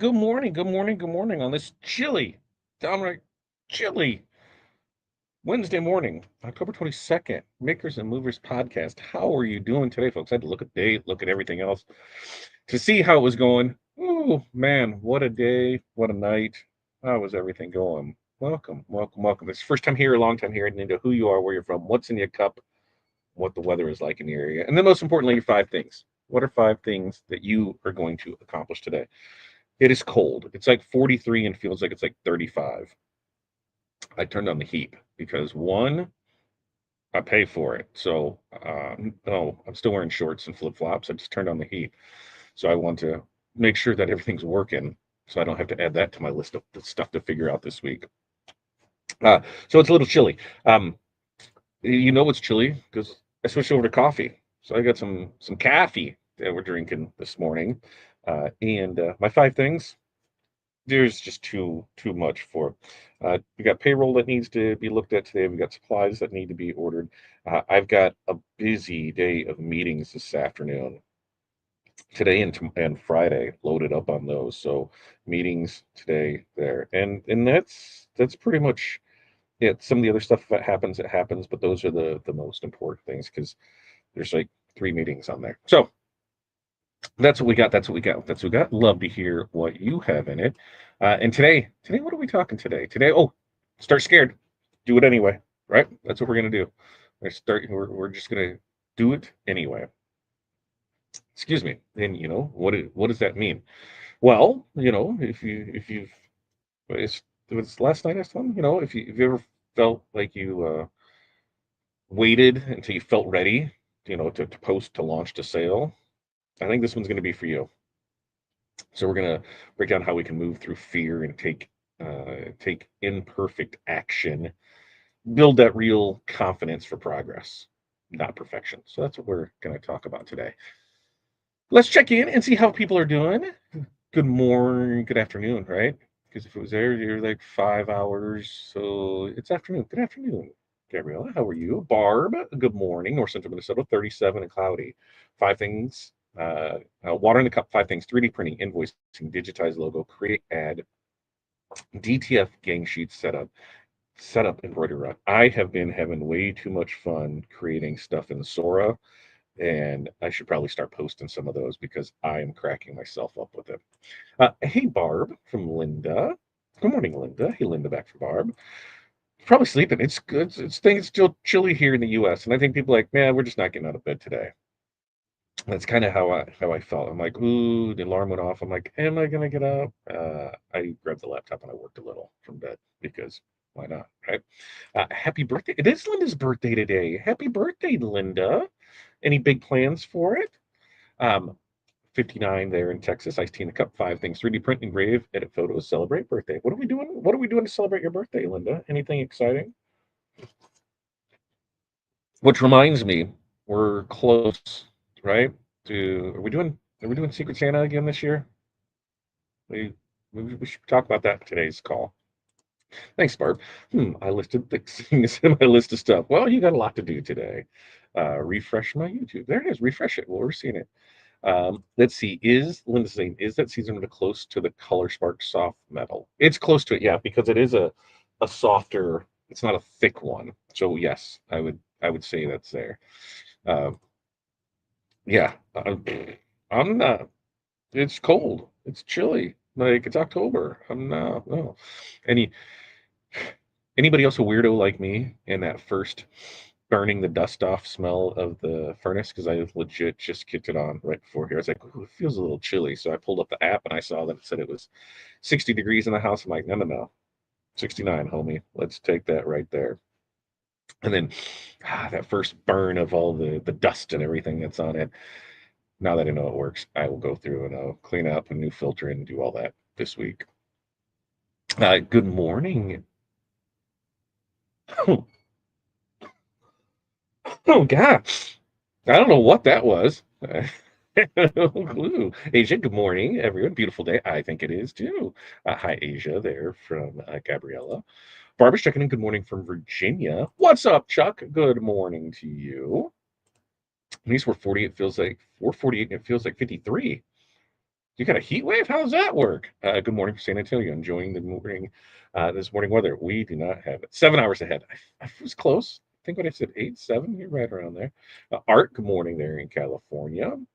Good morning, good morning, good morning on this chilly, downright chilly Wednesday morning, October 22nd, Makers and Movers podcast. How are you doing today, folks? I had to look at the date, look at everything else to see how it was going. Oh, man, what a day, what a night. How was everything going? Welcome, welcome, welcome. It's first time here, a long time here. I need to know who you are, where you're from, what's in your cup, what the weather is like in your area, and then most importantly, your five things. What are five things that you are going to accomplish today? It is cold. It's like 43 and feels like it's like 35. I turned on the heat because one, I pay for it. So, no, I'm still wearing shorts and flip flops. I just turned on the heat. So I want to make sure that everything's working so I don't have to add that to my list of the stuff to figure out this week. Uh, so it's a little chilly. You know what's chilly because I switched over to coffee. So I got some coffee that we're drinking this morning. And my five things, there's just too much for. We got payroll that needs to be looked at today. We got supplies that need to be ordered. I've got a busy day of meetings this afternoon, today and Friday, loaded up on those. So meetings today there, and that's pretty much it. Some of the other stuff that happens, it happens, but those are the most important things because there's like three meetings on there. So that's what we got. That's what we got. That's what we got. Love to hear what you have in it. And today, what are we talking today? Today, oh, start scared. Do it anyway, right? That's what we're gonna do. We're just gonna do it anyway. Excuse me. And what does that mean? Well, it was last night I saw, if you ever felt like you waited until you felt ready, to post to launch to sale, I think this one's gonna be for you. So we're gonna break down how we can move through fear and take imperfect action, build that real confidence for progress, not perfection. So that's what we're gonna talk about today. Let's check in and see how people are doing. Good morning, good afternoon, right? Because if it was there, you're like 5 hours, so it's afternoon. Good afternoon, Gabriella. How are you? Barb, good morning. North Central Minnesota, 37 and cloudy. Five things. Water in the cup. Five things. 3D printing, invoicing, digitize logo, create ad, DTF gang sheets setup embroidery run. I have been having way too much fun creating stuff in Sora, and I should probably start posting some of those because I am cracking myself up with it. Hey, Barb from Linda. Good morning, Linda. Hey, Linda, back from Barb. Probably sleeping. It's good. It's still chilly here in the U.S., and I think people are like, man, we're just not getting out of bed today. That's kind of how I felt. I'm like, ooh, the alarm went off. I'm like, am I gonna get up? I grabbed the laptop and I worked a little from bed because why not, right? Happy birthday! It is Linda's birthday today. Happy birthday, Linda! Any big plans for it? Um, 59 there in Texas. Iced tea in a cup. Five things. 3D print, engrave, edit photos, celebrate birthday. What are we doing? What are we doing to celebrate your birthday, Linda? Anything exciting? Which reminds me, we're close, right? Are we doing Secret Santa again this year? We we should talk about that in today's call. Thanks, Barb. I listed things in my list of stuff. Well, you got a lot to do today. Refresh my YouTube. There it is. Refresh it. Well, we're seeing it. Let's see. Is Linda saying, is that season close to the Color Spark soft metal? It's close to it, yeah, because it is a softer. It's not a thick one. So yes, I would say that's there. Uh, yeah, I'm not. It's cold. It's chilly. Like it's October. I'm not. No. Any anybody else a weirdo like me in that first burning the dust off smell of the furnace? Because I legit just kicked it on right before here. I was like, ooh, it feels a little chilly. So I pulled up the app and I saw that it said it was 60 degrees in the house. I'm like, no, no, no. 69, homie. Let's take that right there. And then that first burn of all the dust and everything that's on it. Now that I know it works, I will go through and I'll clean up a new filter and do all that this week. Good morning. Oh, oh God. I don't know what that was. No clue. Asia, good morning, everyone. Beautiful day. I think it is too. Hi, Asia, there from Gabriella. Barbara's checking in. Good morning from Virginia. What's up, Chuck? Good morning to you. These were 48, feels like 448, and it feels like 53. You got a heat wave? How does that work? Good morning from San Antonio. Enjoying the morning, this morning weather. We do not have it. 7 hours ahead. I was close. I think what I said, 8, 7. You're right around there. Art, good morning there in California. I'm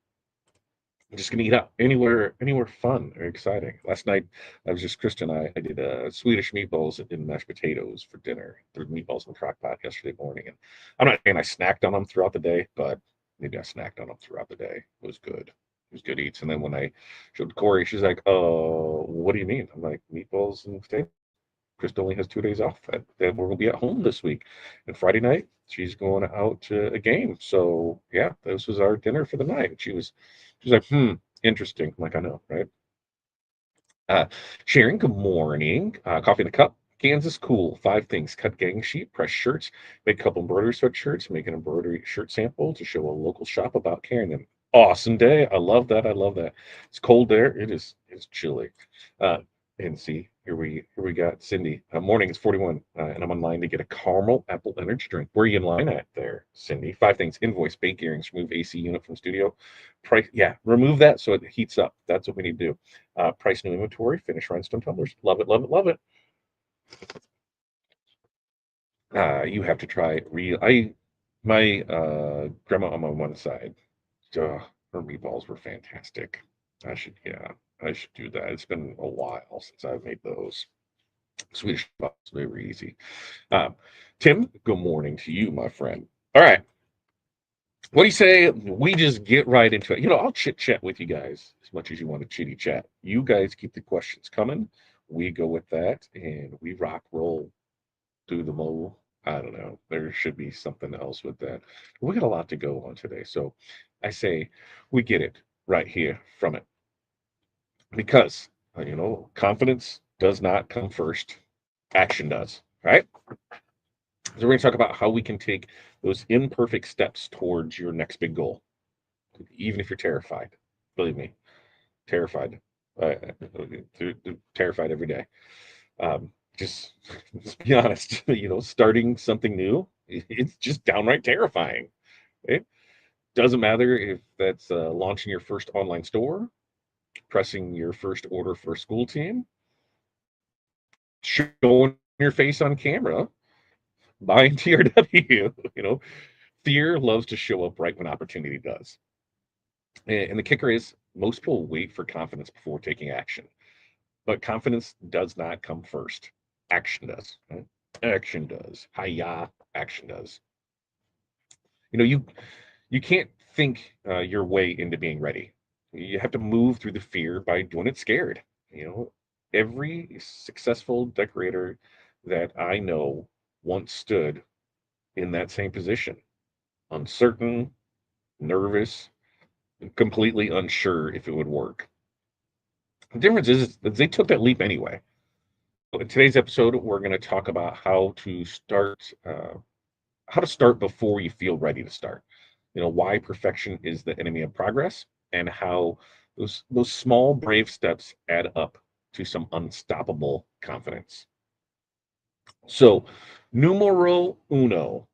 just gonna eat out anywhere fun or exciting. Last night I was just Krista and I did Swedish meatballs and mashed potatoes for dinner. There were meatballs in the crock pot yesterday morning, and I'm not saying I snacked on them throughout the day, but maybe I snacked on them throughout the day. It was good. It was good eats. And then when I showed Corey, she's like, "Oh, what do you mean?" I'm like, "Meatballs and potatoes." Krista only has 2 days off. That we're gonna be at home this week, and Friday night she's going out to a game. So yeah, this was our dinner for the night. She's like, interesting. I'm like, I know, right? Uh, Sharon, good morning. Coffee in a cup. Kansas, cool. 5 things: cut gang sheet, press shirts, make a couple embroidery sweatshirts, make an embroidery shirt sample to show a local shop about carrying them. Awesome day. I love that. I love that. It's cold there. It is. It's chilly. Uh, and see, here we got Cindy. Morning. It's 41, and I'm online to get a caramel apple energy drink. Where are you in line at there, Cindy? 5 things: invoice, bake earrings, remove AC unit from studio. Price. Yeah, remove that so it heats up. That's what we need to do. Price new inventory, finish rhinestone tumblers. Love it, love it, love it. You have to try real. My grandma on my one side, her meatballs were fantastic. Yeah, I should do that. It's been a while since I've made those. Swedish meatballs, they were easy. Um, Tim, good morning to you, my friend. All right, what do you say? We just get right into it. I'll chit chat with you guys as much as you want to chitty chat. You guys keep the questions coming. We go with that, and we rock roll through the mole. I don't know. There should be something else with that. We got a lot to go on today, so I say we get it right here from it because confidence does not come first. Action does, right? So we're going to talk about how we can take those imperfect steps towards your next big goal, even if you're terrified. Believe me, terrified. Terrified every day. Just, just be honest. Starting something new, it's just downright terrifying. It doesn't matter if that's launching your first online store, pressing your first order for a school team, showing your face on camera, buying TRW. Fear loves to show up right when opportunity does. And the kicker is, most people wait for confidence before taking action. But confidence does not come first. Action does. Right? Action does. Hiya, action does. You can't think your way into being ready. You have to move through the fear by doing it scared. You know, every successful decorator that I know once stood in that same position, uncertain, nervous, completely unsure if it would work. The difference is that they took that leap anyway. In today's episode, we're going to talk about how to start before you feel ready to start. Why perfection is the enemy of progress, and how those small brave steps add up to some unstoppable confidence. So, numero uno,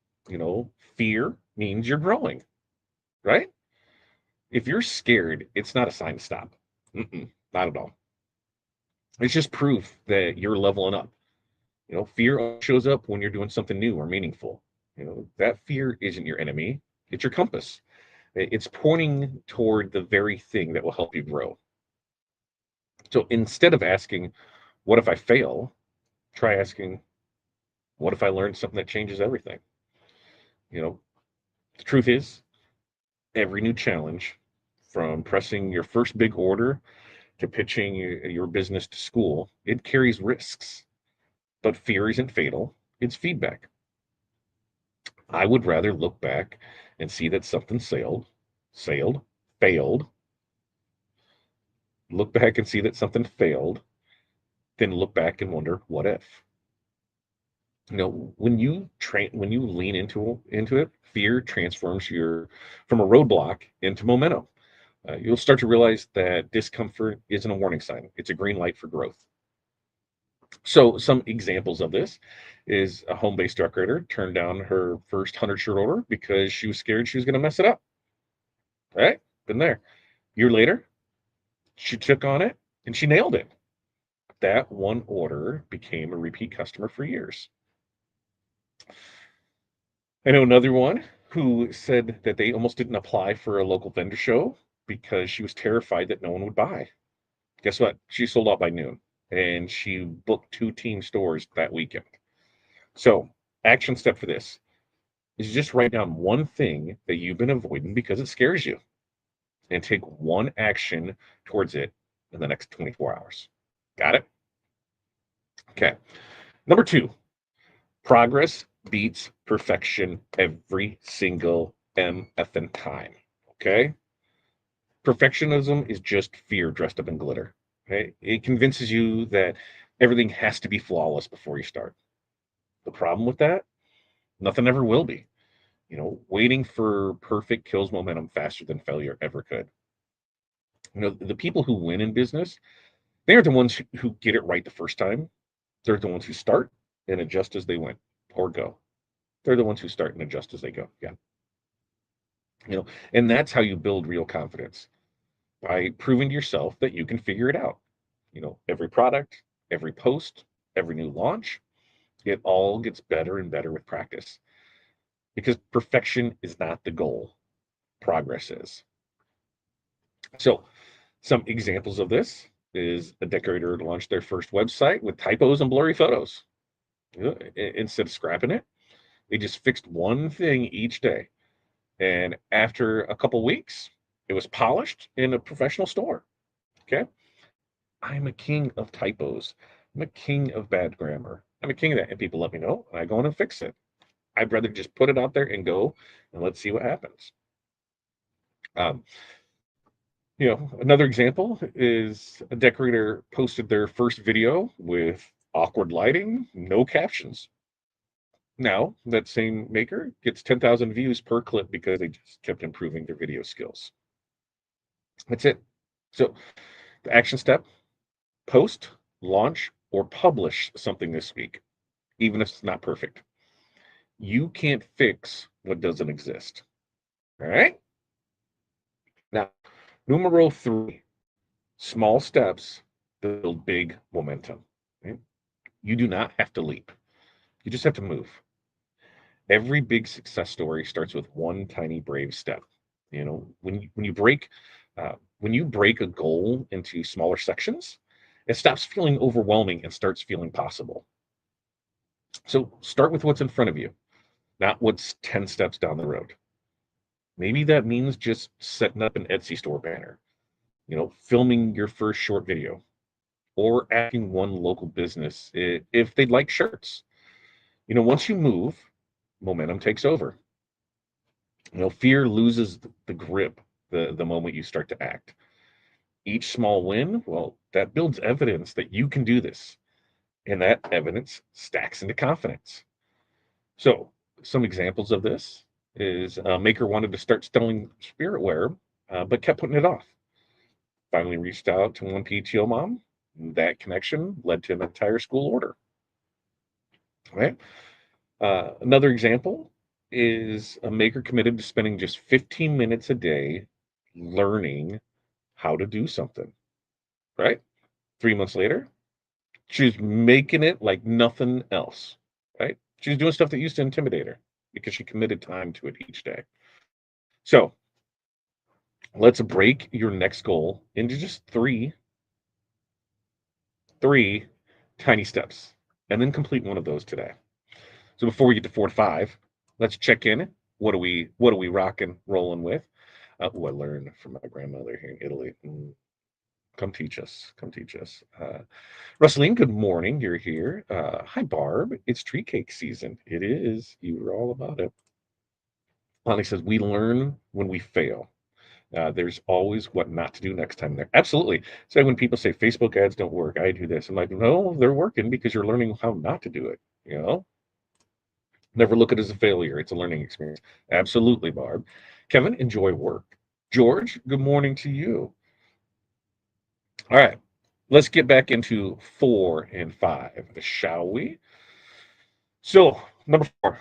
fear means you're growing, right? If you're scared, it's not a sign to stop. Not at all. It's just proof that you're leveling up. Fear shows up when you're doing something new or meaningful. That fear isn't your enemy, it's your compass. It's pointing toward the very thing that will help you grow. So instead of asking, what if I fail? Try asking, what if I learn something that changes everything? You know, the truth is, every new challenge, from pressing your first big order to pitching your business to school, it carries risks. But fear isn't fatal, it's feedback. I would rather look back and see that something sailed, failed, look back and see that something failed, then look back and wonder, what if? When you lean into it, fear transforms your from a roadblock into momentum. You'll start to realize that discomfort isn't a warning sign; it's a green light for growth. So, some examples of this is a home-based decorator turned down her first 100 shirt order because she was scared she was going to mess it up. Right? Been there. Year later, She took on it and she nailed it. That one order became a repeat customer for years. I know another one who said that they almost didn't apply for a local vendor show because she was terrified that no one would buy. Guess what? She sold out by noon and she booked 2 team stores that weekend. So, action step for this is just write down one thing that you've been avoiding because it scares you and take one action towards it in the next 24 hours. Got it? Okay. Number 2, progress beats perfection every single MFN time. Okay? Perfectionism is just fear dressed up in glitter. Okay? It convinces you that everything has to be flawless before you start. The problem with that, nothing ever will be. Waiting for perfect kills momentum faster than failure ever could. The people who win in business, they are the ones who get it right the first time. They're the ones who start and adjust as they went or go. They're the ones who start and adjust as they go. Yeah. And that's how you build real confidence, by proving to yourself that you can figure it out. Every product, every post, every new launch, it all gets better and better with practice because perfection is not the goal, progress is. So, some examples of this is a decorator launched their first website with typos and blurry photos. Instead of scrapping it, they just fixed one thing each day. And after a couple weeks, it was polished in a professional store. Okay. I'm a king of typos. I'm a king of bad grammar. I'm a king of that. And people let me know, and I go in and fix it. I'd rather just put it out there and go, and let's see what happens. Um, another example is a decorator posted their first video with awkward lighting, no captions. Now, that same maker gets 10,000 views per clip because they just kept improving their video skills. That's it. So, the action step: post, launch, or publish something this week, even if it's not perfect. You can't fix what doesn't exist. All right. Now, numero 3, small steps build big momentum. Right? You do not have to leap, you just have to move. Every big success story starts with one tiny brave step. When you break a goal into smaller sections, it stops feeling overwhelming and starts feeling possible. So start with what's in front of you, not what's 10 steps down the road. Maybe that means just setting up an Etsy store banner, filming your first short video, or asking one local business if they'd like shirts. Once you move, momentum takes over. Fear loses the grip the moment you start to act. Each small win, well, that builds evidence that you can do this, and that evidence stacks into confidence. So, some examples of this is a maker wanted to start selling spiritware, but kept putting it off. Finally reached out to one PTO mom. That connection led to an entire school order. Right? Another example is a maker committed to spending just 15 minutes a day learning how to do something. Right? 3 months later, she's making it like nothing else. Right? She's doing stuff that used to intimidate her because she committed time to it each day. So let's break your next goal into just three tiny steps, and then complete one of those today. So before we get to 4 to 5, let's check in. What are we rocking, rolling with? I learned from my grandmother here in Italy. Come teach us. Come teach us. Russeline, good morning. You're here. Hi, Barb. It's tree cake season. It is. You were all about it. Lonnie says we learn when we fail. There's always what not to do next time there. Absolutely. So when people say Facebook ads don't work, I do this. I'm like, no, they're working because you're learning how not to do it. Never look at it as a failure. It's a learning experience. Absolutely, Barb. Kevin, enjoy work. George, good morning to you. All right, let's get back into 4 and 5, shall we? So, number 4,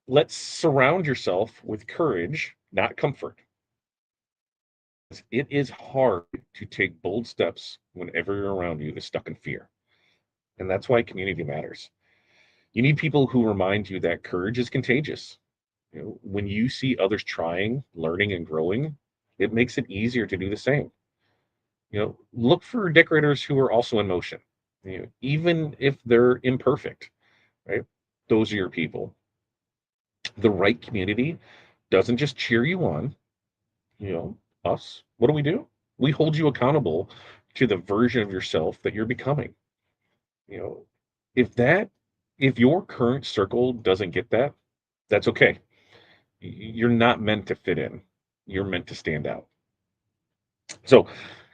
let's surround yourself with courage, not comfort. It is hard to take bold steps when everyone around you is stuck in fear. And that's why community matters. You need people who remind you that courage is contagious. When you see others trying, learning, and growing, it makes it easier to do the same. Look for decorators who are also in motion, even if they're imperfect, right? Those are your people. The right community doesn't just cheer you on, you know, us. What do? We hold you accountable to the version of yourself that you're becoming. You know, if that, if your current circle doesn't get that, that's okay. You're not meant to fit in. You're meant to stand out. So,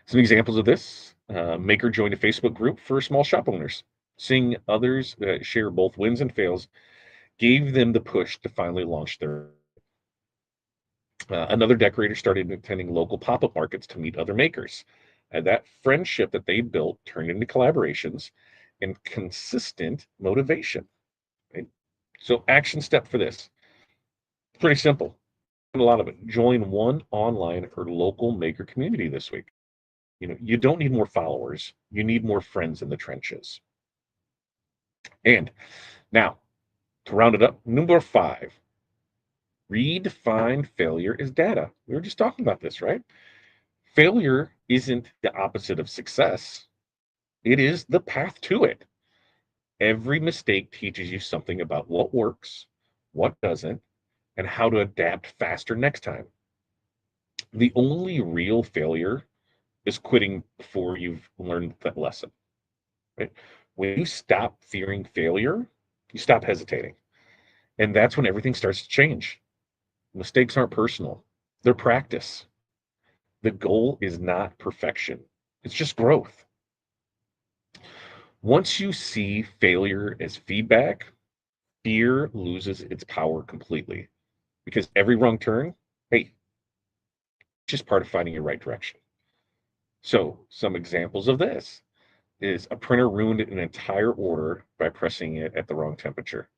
some examples of this: Maker joined a Facebook group for small shop owners. Seeing others share both wins and fails gave them the push to finally launch their. Another decorator started attending local pop up markets to meet other makers. And that friendship that they built turned into collaborations and consistent motivation. Right? So, action step for this: pretty simple. A lot of it. Join one online or local maker community this week. You don't need more followers. You need more friends in the trenches. And now, to round it up, number 5, redefine failure as data. We were just talking about this, right? Failure isn't the opposite of success, it is the path to it. Every mistake teaches you something about what works, what doesn't, and how to adapt faster next time. The only real failure is quitting before you've learned that lesson, right? When you stop fearing failure, you stop hesitating. And that's when everything starts to change. Mistakes aren't personal, they're practice. The goal is not perfection, it's just growth. Once you see failure as feedback, fear loses its power completely because every wrong turn, hey, just part of finding your right direction. So, some examples of this is a printer ruined an entire order by pressing it at the wrong temperature.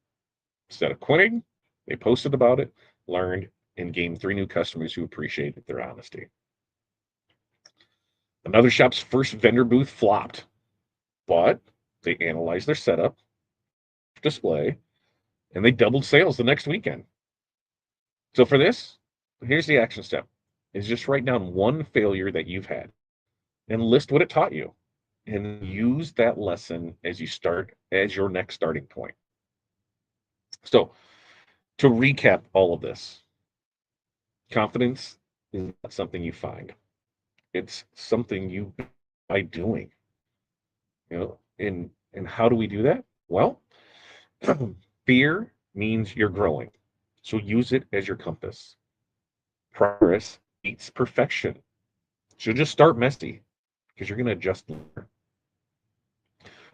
Instead of quitting, they posted about it, learned, and gained 3 new customers who appreciated their honesty. Another shop's first vendor booth flopped, but they analyzed their setup, display, and they doubled sales the next weekend. So for this, here's the action step: is just write down one failure that you've had and list what it taught you, and use that lesson as you start as your next starting point. So to recap all of this, confidence is not something you find. It's something you build by doing. And how do we do that? Well, fear means you're growing. So use it as your compass. Progress beats perfection. So just start messy because you're going to adjust later.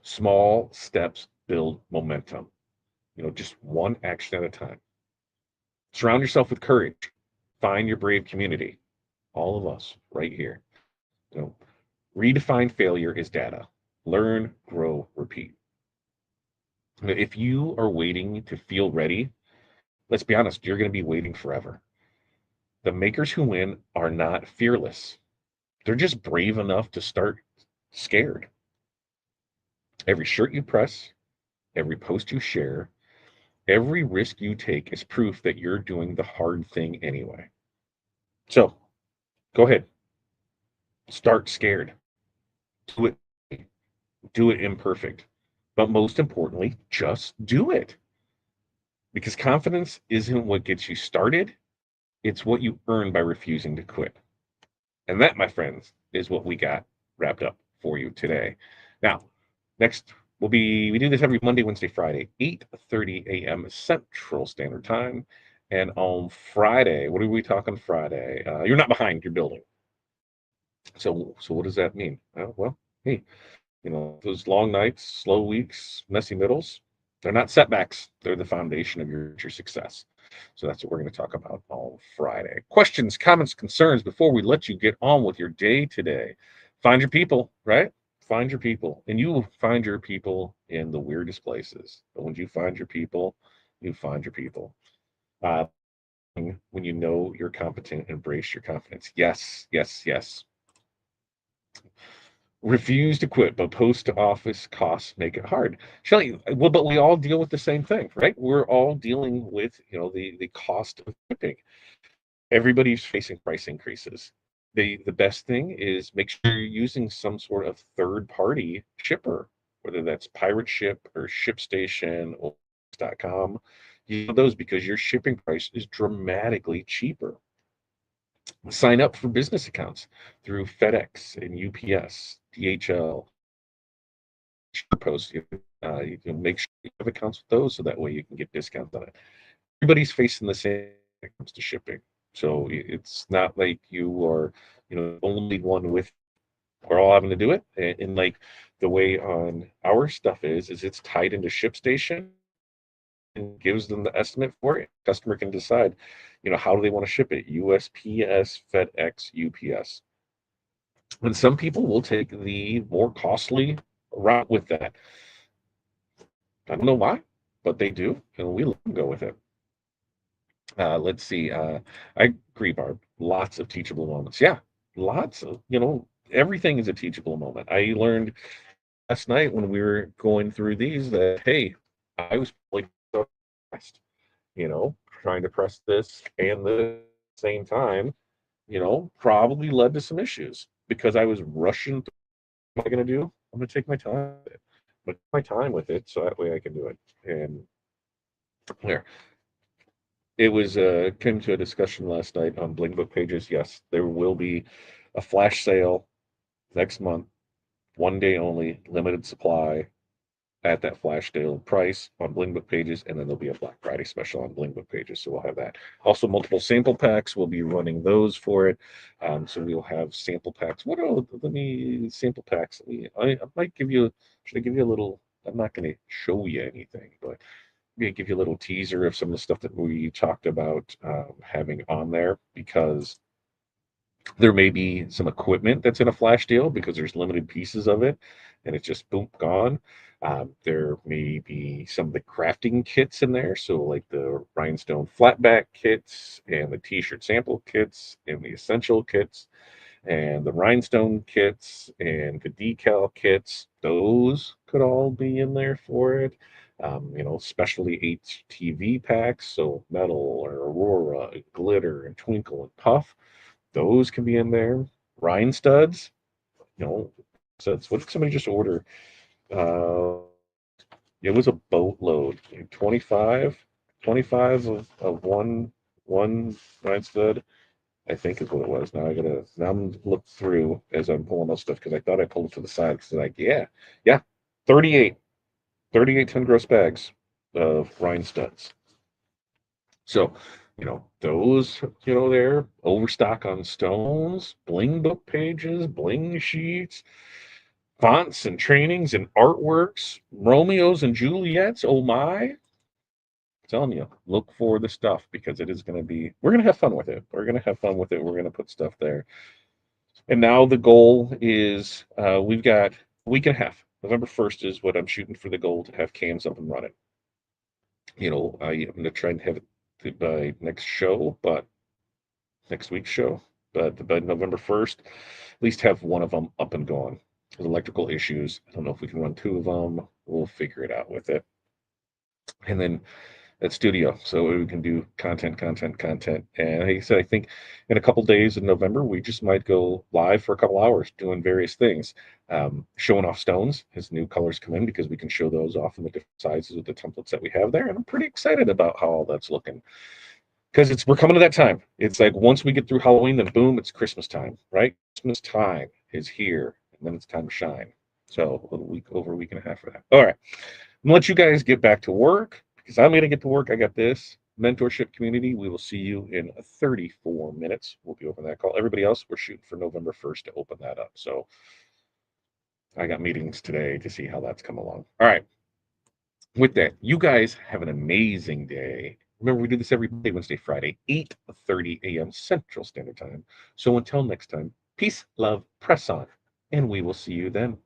Small steps build momentum, just one action at a time. Surround yourself with courage. Find your brave community. All of us right here. You know, redefine failure as data. Learn, grow, repeat. If you are waiting to feel ready, let's be honest, you're going to be waiting forever. The makers who win are not fearless. They're just brave enough to start scared. Every shirt you press, every post you share, every risk you take is proof that you're doing the hard thing anyway. So go ahead, start scared. Do it, do it imperfect. But most importantly, just do it. Because confidence isn't what gets you started, it's what you earn by refusing to quit. And that, my friends, is what we got wrapped up for you today. Now, next we do this every Monday, Wednesday, Friday, 8:30 a.m. Central Standard Time. And on Friday, what are we talking Friday? You're not behind, you're building. So what does that mean? Well, hey, those long nights, slow weeks, messy middles, they're not setbacks. They're the foundation of your success. So that's what we're going to talk about on Friday. Questions, comments, concerns before we let you get on with your day today. Find your people, right? Find your people. And you will find your people in the weirdest places. But when you find your people, you find your people. Uh, when you know you're competent, embrace your confidence. Yes, yes, yes. Refuse to quit, but post office costs make it hard. Shelly, well, but we all deal with the same thing, right? We're all dealing with, the cost of shipping. Everybody's facing price increases. The best thing is make sure you're using some sort of third party shipper, whether that's Pirate Ship or ShipStation or .com. Use those because your shipping price is dramatically cheaper. Sign up for business accounts through FedEx and UPS, DHL, Post. You can make sure you have accounts with those so that way you can get discounts on it. Everybody's facing the same when it comes to shipping. So it's not like you are, the only one with. We're all having to do it. And like the way on our stuff is it's tied into ShipStation and gives them the estimate for it. Customer can decide, how do they want to ship it? USPS, FedEx, UPS. And some people will take the more costly route with that. I don't know why, but they do, and we let them go with it. Let's see. I agree, Barb. Lots of teachable moments. Yeah, lots of, everything is a teachable moment. I learned last night when we were going through these that, hey, I was probably so fast, trying to press this and the same time, probably led to some issues because I was rushing. What am I going to do? I'm going to take my time with it. But my time with it so that way I can do it. And there, it was came to a discussion last night on Bling Book Pages. Yes, there will be a flash sale next month, 1 day only, limited supply at that flash sale price on Bling Book Pages, and then there'll be a Black Friday special on Bling Book Pages. So we'll have that. Also, multiple sample packs. We'll be running those for it. So we'll have sample packs. Let me sample packs. I might give you. Should I give you a little? I'm not going to show you anything, but maybe give you a little teaser of some of the stuff that we talked about having on there because there may be some equipment that's in a flash deal because there's limited pieces of it and it's just boom gone. There may be some of the crafting kits in there, so like the rhinestone flatback kits and the t-shirt sample kits and the essential kits and the rhinestone kits and the decal kits. Those could all be in there for it. Specialty HTV packs, so metal or aurora, glitter, and twinkle and puff. Those can be in there. Rhine studs, you know, studs. What did somebody just order? Uh, it was a boatload. 25, 25 of one rhine stud, I think is what it was. Now I'm look through as I'm pulling those stuff because I thought I pulled it to the side because like, yeah, 38, 38 10 gross bags of rhine studs. So, those, there, overstock on stones, bling book pages, bling sheets, fonts and trainings and artworks, Romeos and Juliets. Oh my. I'm telling you, look for the stuff because it is going to be, we're going to have fun with it. We're going to have fun with it. We're going to put stuff there. And now the goal is we've got a week and a half. November 1st is what I'm shooting for the goal to have cams up and running. I'm going to try and have it by next show, but next week's show. But by November 1st, at least have one of them up and going. There's electrical issues. I don't know if we can run two of them. We'll figure it out with it. And then at studio, so we can do content. And like I said, I think in a couple days in November, we just might go live for a couple hours doing various things, showing off stones as new colors come in because we can show those off in the different sizes with the templates that we have there. And I'm pretty excited about how all that's looking because we're coming to that time. It's like once we get through Halloween, then boom, it's Christmas time, right? Christmas time is here, and then it's time to shine. So over a week and a half for that. All right, I'm gonna let you guys get back to work because I'm gonna get to work. I got this mentorship community. We will see you in 34 minutes. We'll be over that call. Everybody else, we're shooting for November 1st to open that up. So I got meetings today to see how that's come along. All right. With that, you guys have an amazing day. Remember, we do this every Monday, Wednesday, Friday, 8:30 a.m. Central Standard Time. So until next time, peace, love, press on, and we will see you then.